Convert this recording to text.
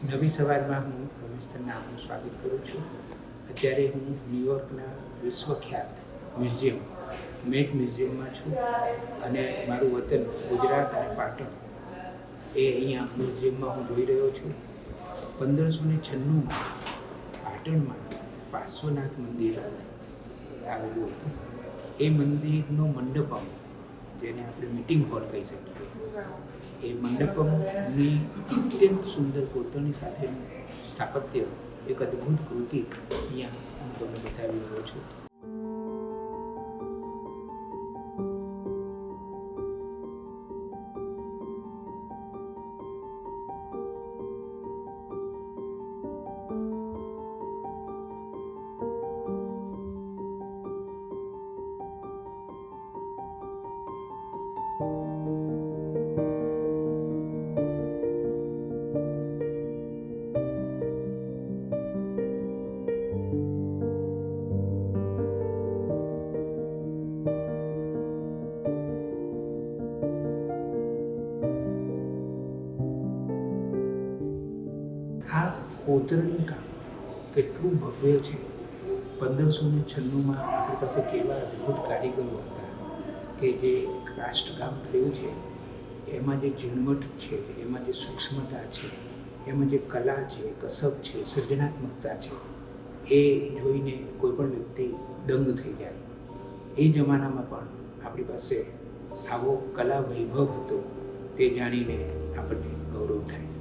નવી સવારમાં હું રમેશ તન્ના આપનું સ્વાગત કરું છું. અત્યારે હું ન્યુયોર્કના વિશ્વખ્યાત મ્યુઝિયમ મેટ મ્યુઝિયમમાં છું અને મારું વતન ગુજરાત અને પાટણ એ અહીંયા મ્યુઝિયમમાં હું જોઈ રહ્યો છું. 1596માં પાટણમાં પાર્શ્વનાથ મંદિર આવેલું હતું. એ મંદિરનો મંડપમ, જેને આપણે મીટિંગ હોલ કહી શકીએ, એ મંડપમની અત્યંત સુંદર કોતરણી સાથેનું સ્થાપત્ય, એક અદ્ભુત કૃતિ અહીંયા હું તમને બતાવી રહ્યો છું. આ કોતરણી કામ કેટલું ભવ્ય છે. 1596માં આપણી પાસે કેવા અદ્ભુત કારીગરો હતા કે જે કાષ્ટકામ થયું છે એમાં જે ઝીણવટ છે, એમાં જે સૂક્ષ્મતા છે, એમાં જે કલા છે, કસબ છે, સર્જનાત્મકતા છે, એ જોઈને કોઈ પણ વ્યક્તિ દંગ થઈ જાય. એ જમાનામાં પણ આપણી પાસે આવો કલા વૈભવ હતો, તે જાણીને આપણને ગૌરવ થાય.